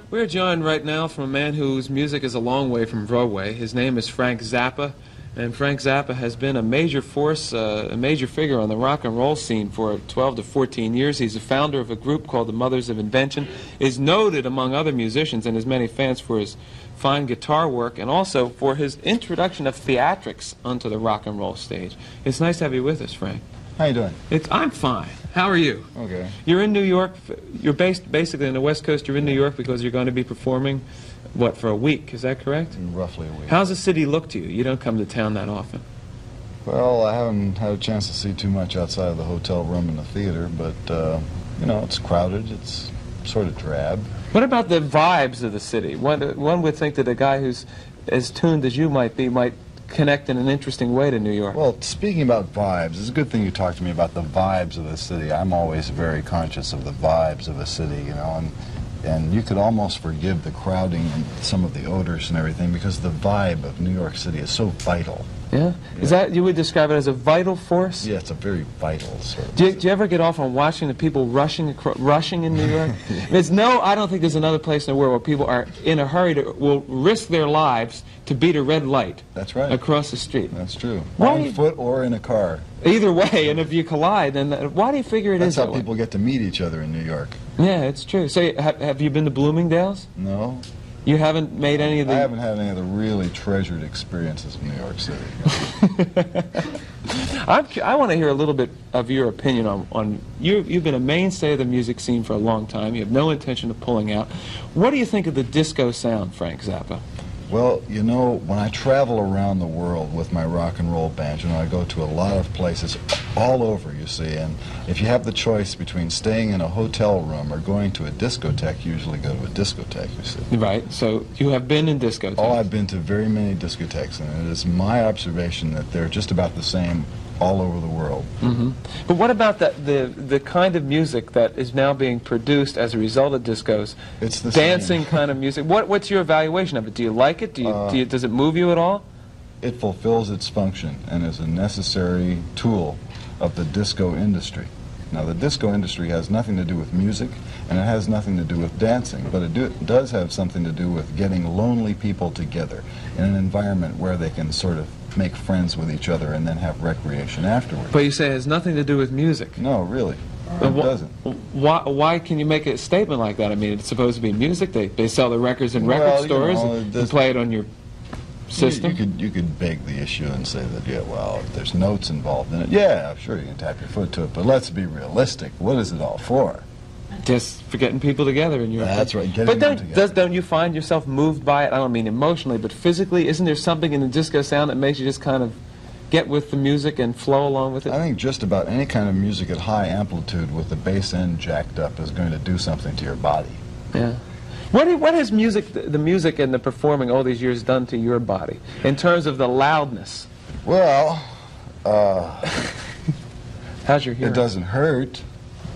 We're joined right now from a man whose music is a long way from Broadway. His name is Frank Zappa, and Frank Zappa has been a major force, a major figure on the rock and roll scene for 12 to 14 years. He's the founder of a group called the Mothers of Invention, is noted among other musicians and has many fans for his fine guitar work and also for his introduction of theatrics onto the rock and roll stage. It's nice to have you with us, Frank. How you doing? I'm fine. How are you? Okay. You're in New York. You're based basically on the West Coast. You're in New York because you're going to be performing, what, for a week? Is that correct? Roughly a week. How's the city look to you? You don't come to town that often. Well, I haven't had a chance to see too much outside of the hotel room and the theater, but, you know, it's crowded. It's sort of drab. What about the vibes of the city? One would think that a guy who's as tuned as you might be might connect in an interesting way to New York. Well, speaking about vibes, it's a good thing you talked to me about the vibes of the city. I'm always very conscious of the vibes of a city, you know, and you could almost forgive the crowding and some of the odors and everything because the vibe of New York City is so vital. Yeah? Is that, you would describe it as a vital force? Yeah, it's a very vital sort of do you ever get off on watching the people rushing in New York? I don't think there's another place in the world where people are in a hurry will risk their lives to beat a red light. That's right. Across the street. That's true. Why On foot or in a car. Either way, and if you collide, then why do you figure That's is that how way? people get to meet each other in New York. Yeah, it's true. So have you been to Bloomingdale's? No. You haven't made any of the... I haven't had any of the really treasured experiences in New York City. I want to hear a little bit of your opinion on you've been a mainstay of the music scene for a long time. You have no intention of pulling out. What do you think of the disco sound, Frank Zappa? Well, you know, when I travel around the world with my rock and roll band, you know, I go to a lot of places all over, you see, and if you have the choice between staying in a hotel room or going to a discotheque, you usually go to a discotheque, you see. Right, so you have been in discotheques. Oh, I've been to very many discotheques, and it is my observation that they're just about the same all over the world. Mm-hmm. But what about the kind of music that is now being produced as a result of discos? It's the dancing same. Kind of music. What's your evaluation of it? Do you like it? Does it move you at all? It fulfills its function and is a necessary tool of the disco industry. Now, the disco industry has nothing to do with music, and it has nothing to do with dancing, but it does have something to do with getting lonely people together in an environment where they can sort of make friends with each other and then have recreation afterwards. But you say it has nothing to do with music. No, really. It doesn't. Why can you make a statement like that? I mean, it's supposed to be music. They sell the records in record stores and play it on your system. You could beg the issue and say that, yeah, well, if there's notes involved in it, yeah, sure, you can tap your foot to it, but let's be realistic. What is it all for? Just for getting people together in your... That's right, getting them together. Don't you find yourself moved by it? I don't mean emotionally, but physically. Isn't there something in the disco sound that makes you just kind of get with the music and flow along with it? I think just about any kind of music at high amplitude with the bass end jacked up is going to do something to your body. Yeah. What has the music and the performing all these years done to your body in terms of the loudness? Well, how's your hearing? It doesn't hurt.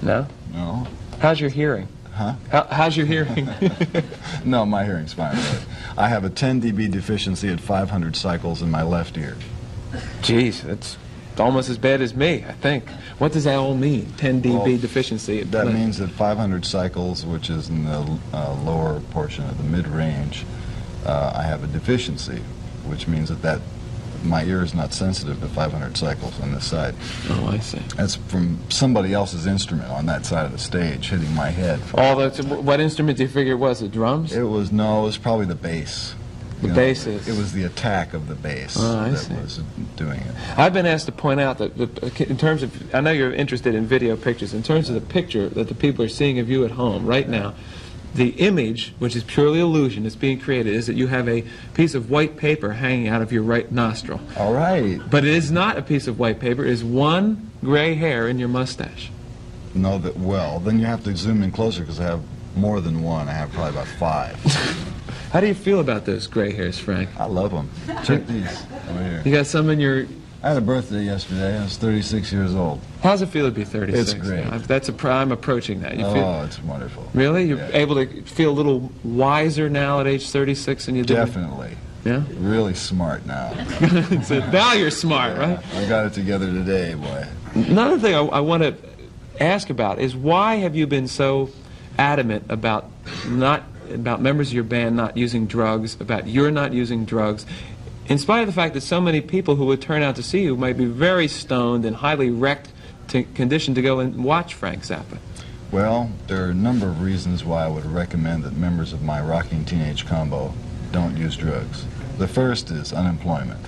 No? No. How's your hearing? Huh? How's your hearing? No, my hearing's fine. I have a 10 dB deficiency at 500 cycles in my left ear. Jeez, that's almost as bad as me, I think. What does that all mean, 10 dB deficiency? That means that 500 cycles, which is in the lower portion of the mid-range, I have a deficiency, which means that my ear is not sensitive to 500 cycles on this side. Oh, I see. That's from somebody else's instrument on that side of the stage hitting my head. What instrument do you figure it was? The drums? It was probably the bass. The bass is... It was the attack of the bass that was doing it. I've been asked to point out that in terms of... I know you're interested in video pictures. In terms of the picture that the people are seeing of you at home right now, the image, which is purely illusion, that's being created, is that you have a piece of white paper hanging out of your right nostril. All right. But it is not a piece of white paper. It is one gray hair in your mustache. No, then you have to zoom in closer because I have more than one. I have probably about 5. How do you feel about those gray hairs, Frank? I love them. Check these over here. You got some in your... I had a birthday yesterday. I was 36 years old. How's it feel to be 36? It's great. I'm approaching that. It's wonderful. Really? You're able to feel a little wiser now at age 36 than you did? Definitely. Yeah? Really smart now. So now you're smart, right? I got it together today, boy. Another thing I want to ask about is why have you been so adamant about members of your band not using drugs, about your not using drugs, in spite of the fact that so many people who would turn out to see you might be very stoned and highly wrecked conditioned to go and watch Frank Zappa? Well, there are a number of reasons why I would recommend that members of my Rocking Teenage combo don't use drugs. The first is unemployment.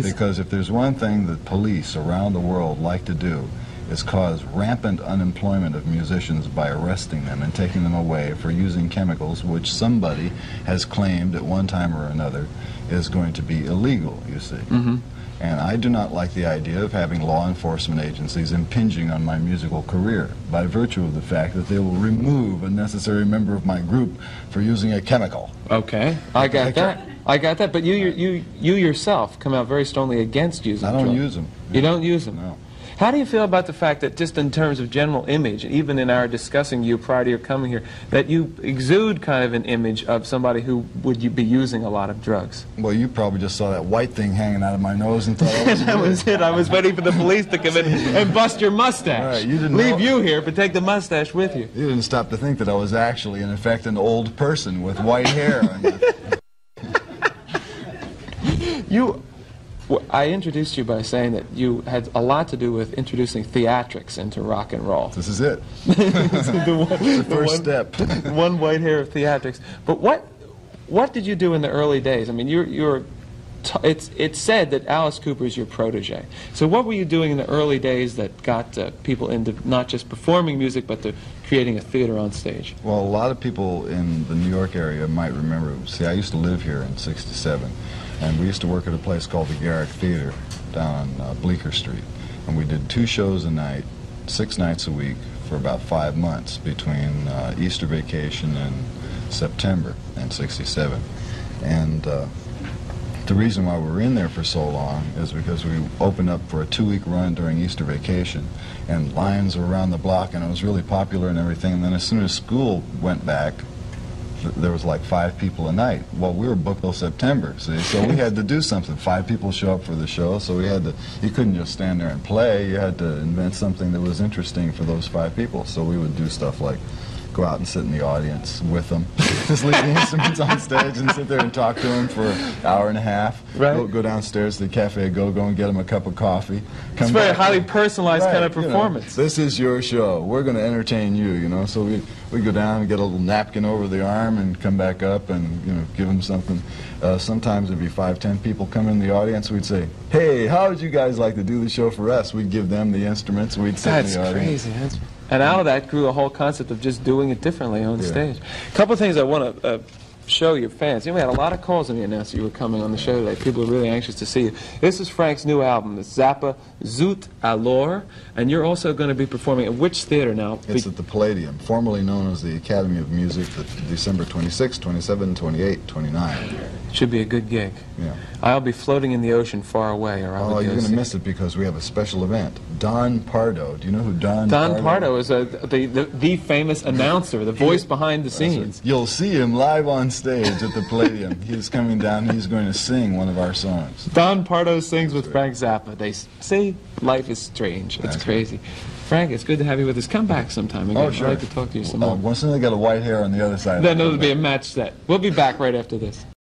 Because if there's one thing that police around the world like to do, is cause rampant unemployment of musicians by arresting them and taking them away for using chemicals which somebody has claimed at one time or another is going to be illegal, you see. Mm-hmm. And I do not like the idea of having law enforcement agencies impinging on my musical career by virtue of the fact that they will remove a necessary member of my group for using a chemical. Okay, I got that. I got that, but you yourself come out very strongly against using drugs. I don't use them. You don't use them? No. How do you feel about the fact that just in terms of general image, even in our discussing you prior to your coming here, that you exude kind of an image of somebody who would be using a lot of drugs? Well, you probably just saw that white thing hanging out of my nose and thought I was That was it. I was waiting for the police to come in and bust your mustache. Right, you didn't leave you here, but take the mustache with you. You didn't stop to think that I was actually, in effect, an old person with white hair. I introduced you by saying that you had a lot to do with introducing theatrics into rock and roll. This is it. the first step. One white hair of theatrics. But what did you do in the early days? I mean, it's said that Alice Cooper is your protege. So what were you doing in the early days that got people into not just performing music, but to creating a theater on stage? Well, a lot of people in the New York area might remember. See, I used to live here in '67. And we used to work at a place called the Garrick Theater down on Bleecker Street. And we did 2 shows a night, 6 nights a week for about 5 months between Easter vacation and September in '67. And the reason why we were in there for so long is because we opened up for a 2-week run during Easter vacation. And lines were around the block, and it was really popular and everything. And then as soon as school went back, there was like 5 people a night. Well, we were booked till September, see, so we had to do something. 5 people show up for the show, so we had to, you couldn't just stand there and play, you had to invent something that was interesting for those 5 people. So we would do stuff like go out and sit in the audience with them, just leave the instruments on stage and sit there and talk to them for an hour and a half. Right. Go downstairs to the Cafe Go-Go and get them a cup of coffee. It's a very highly personalized kind of performance. You know, this is your show. We're going to entertain you, you know. So we go down and get a little napkin over the arm and come back up and, you know, give them something. Sometimes there'd be 5, 10 people come in the audience. We'd say, hey, how would you guys like to do the show for us? We'd give them the instruments. We'd sit in the audience. That's crazy. And out of that grew the whole concept of just doing it differently on stage. A couple of things I want to show your fans. You know, we had a lot of calls when you announced that you were coming on the show today. People are really anxious to see you. This is Frank's new album, it's Zappa Zoot Alors, and you're also going to be performing at which theater now? It's at the Palladium, formerly known as the Academy of Music, December 26, 27, 28, 29. Should be a good gig. Yeah. I'll be floating in the ocean far away, or I'll you're going to miss it because we have a special event. Don Pardo. Do you know who Don Pardo is? The famous announcer, the voice behind the scenes. You'll see him live on stage at the Palladium. He's coming down. He's going to sing one of our songs. Don Pardo sings with Frank Zappa. They say life is strange. It's crazy. Frank, it's good to have you with us. Come back sometime again. Oh, sure. I'd like to talk to you some more. Once they got a white hair on the other side. Then it'll be a match set. We'll be back right after this.